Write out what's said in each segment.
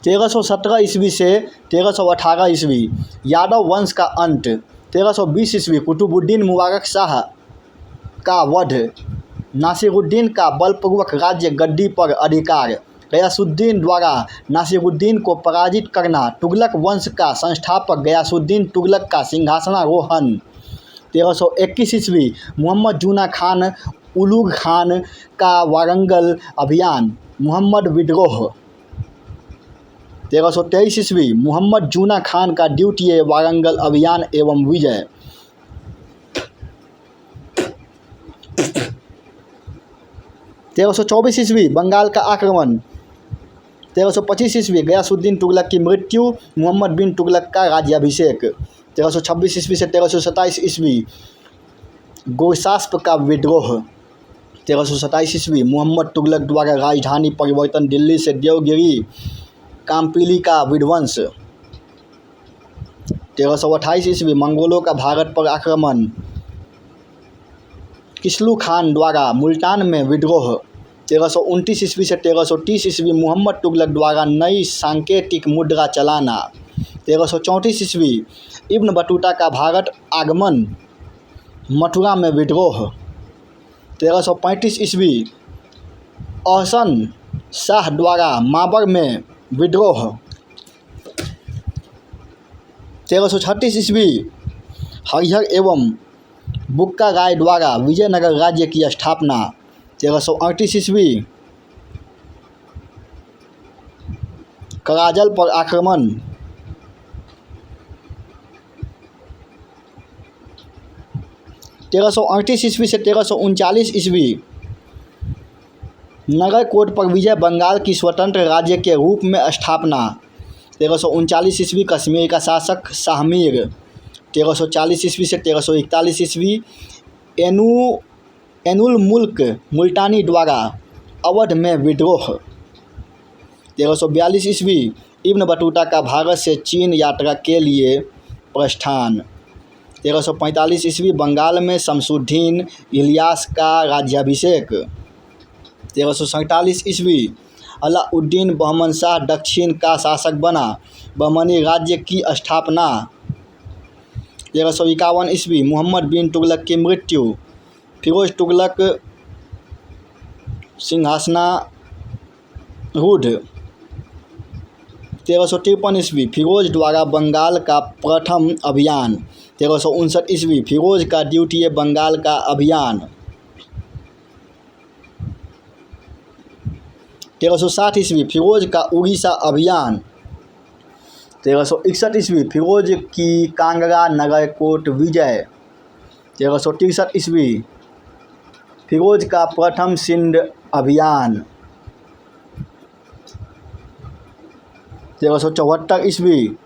1317 ईस्वी से 1318 ईस्वी यादव वंश का अंत। 1320 ईस्वी कुतुबुद्दीन मुबारक शाह का वध। नासिरुद्दीन का बलपूर्वक राज्य गद्दी पर अधिकार। गयासुद्दीन द्वारा नासिरुद्दीन को पराजित करना। तुगलक वंश का संस्थापक गयासुद्दीन तुगलक का सिंहासनारोहण। 1321 ईस्वी मोहम्मद जूना खान उलुग खान का वारंगल अभियान। मुहम्मद विद्रोह। 1323 ईस्वी मोहम्मद जूना खान का द्वितीय वारंगल अभियान एवं विजय। 1324 ईस्वी बंगाल का आक्रमण। 1325 ईस्वी गयासुद्दीन तुगलक की मृत्यु। मुहम्मद बिन तुगलक का राज्याभिषेक। 1326 ईस्वी से 1327 ईस्वी गोसास्प का विद्रोह। 1327 ईस्वी मोहम्मद तुगलक द्वारा राजधानी परिवर्तन दिल्ली से देवगिरी कामपिली का विध्वंस। 1328 ईस्वी मंगोलों का भारत पर आक्रमण। किस्लू खान द्वारा मुल्तान में विद्रोह। 1329 ईस्वी से 1330 ईस्वी मोहम्मद तुगलक द्वारा नई सांकेतिक मुद्रा चलाना। 1334 ईस्वी इब्न बतूता का भारत आगमन। मथुरा में विद्रोह। 1335 ईस्वी अहसन शाह द्वारा माबर में विद्रोह। 1336 ईस्वी हरिहर एवं बुक्का राय द्वारा विजयनगर राज्य की स्थापना। 1338 ईस्वी कराजल पर आक्रमण। 1338 ईस्वी से 1339 ईस्वी नगरकोट पर विजय बंगाल की स्वतंत्र राज्य के रूप में स्थापना। 1339 ईस्वी कश्मीर का शासक शाहमीर। 1340 ईस्वी से 1341 ईस्वी एनुल मुल्क मुल्तानी द्वारा अवध में विद्रोह। 1342 ईस्वी इब्न बतूता का भारत से चीन यात्रा के लिए प्रस्थान। 1345 ईस्वी बंगाल में शमसुद्दीन इलियास का राज्याभिषेक। 1347 ईस्वी अलाउद्दीन बहमन शाह दक्षिण का शासक बना। बहमनी राज्य की स्थापना। 1351 ईस्वी मोहम्मद बिन तुगलक की मृत्यु। फिरोज तुगलक सिंहासनारूढ़। 1353 ईस्वी फिरोज द्वारा बंगाल का प्रथम अभियान। 1359 ईस्वी फिरोज का द्वितीय बंगाल का अभियान। 1360 ईस्वी फिरोज का उड़ीसा अभियान। 1361 ईस्वी फिरोज की कांगड़ा नगरकोट विजय। 1363 ईस्वी फिरोज का प्रथम सिंध अभियान। 1374 ईस्वी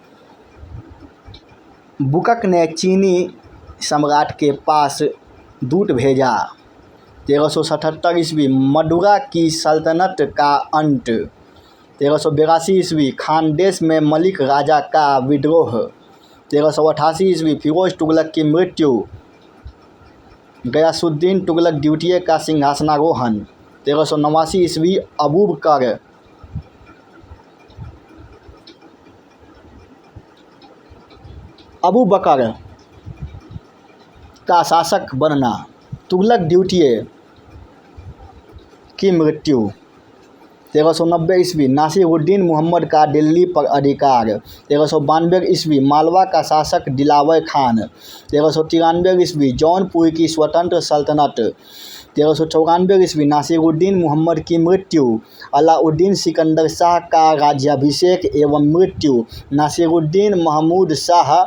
बुकक ने चीनी सम्राट के पास दूत भेजा। 1377 ईस्वी मदुरा की सल्तनत का अंत। 1382 ईस्वी खानदेश में मलिक राजा का विद्रोह। 1388 ईस्वी फिरोज तुगलक की मृत्यु। गयासुद्दीन तुगलक द्वितीय का सिंहासनारोहण। 1389 ईस्वी अबू बकर का शासक बनना। तुगलक द्वितीय की मृत्यु। 1390 ईस्वी नासिरुद्दीन मुहम्मद का दिल्ली पर अधिकार। 1392 ईस्वी मालवा का शासक दिलावर खान। 1393 ईस्वी जौनपुर की स्वतंत्र सल्तनत। 1394 ईस्वी नासिरुद्दीन मुहम्मद की मृत्यु। अलाउद्दीन सिकंदर शाह का राज्याभिषेक एवं मृत्यु। नासिरुद्दीन महमूद शाह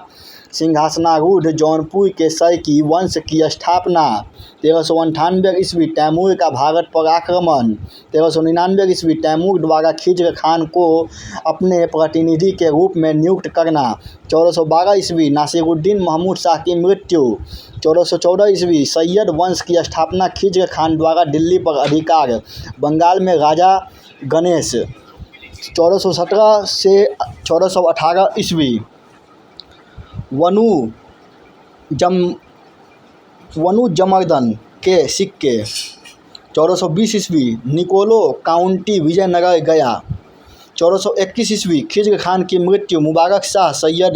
सिंहासनारूढ़ जौनपुर के सैकी वंश की स्थापना। 1398 ईस्वी तैमूर का भारत पर आक्रमण। 1399 ईस्वी तैमूर द्वारा खिज्र खान को अपने प्रतिनिधि के रूप में नियुक्त करना। 1412 ईस्वी नासिरुद्दीन महमूद शाह की मृत्यु। 1414 ईस्वी सैयद वंश की स्थापना। खिज्र खान द्वारा दिल्ली पर अधिकार। बंगाल में राजा गणेश। 1417 से 1418 ईस्वी वनु जमर्दन के सिक्के। 1420 ईस्वी निकोलो काउंटी विजयनगर गया। 1421 ईस्वी खिज़्र खान की मृत्यु, मुबारक शाह सैयद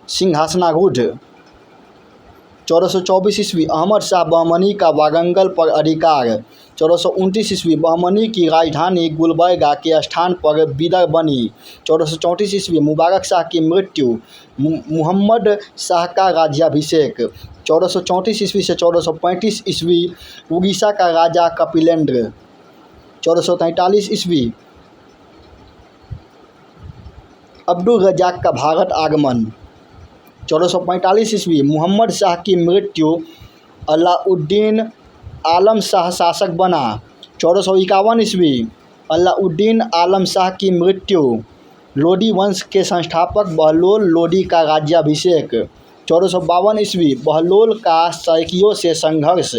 सिंहासनारूढ़। 1424 ईस्वी अहमद शाह बहमनी का वारंगल पर अधिकार। 1429 ईस्वी बहमनी की राजधानी गुलबर्गा के स्थान पर बिदर बनी। 1434 ईस्वी मुबारक शाह की मृत्यु, मुहम्मद शाह का राज्याभिषेक। 1434 ईस्वी से 1435 ईस्वी उड़ीसा का राजा कपिलेंद्र। 1443 ईस्वी अब्दुल रज़ाक का भारत आगमन। 1445 ईस्वी मुहम्मद शाह की मृत्यु, अलाउद्दीन आलम शाह शासक बना। 1451 ईस्वी अलाउद्दीन आलम शाह की मृत्यु, लोदी वंश के संस्थापक बहलोल लोदी का राज्याभिषेक। 1452 ईस्वी बहलोल का सैकियों से संघर्ष।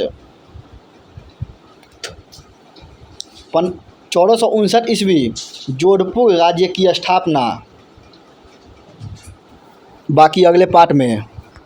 1459 ईस्वी जोधपुर राज्य की स्थापना। बाकी अगले पार्ट में।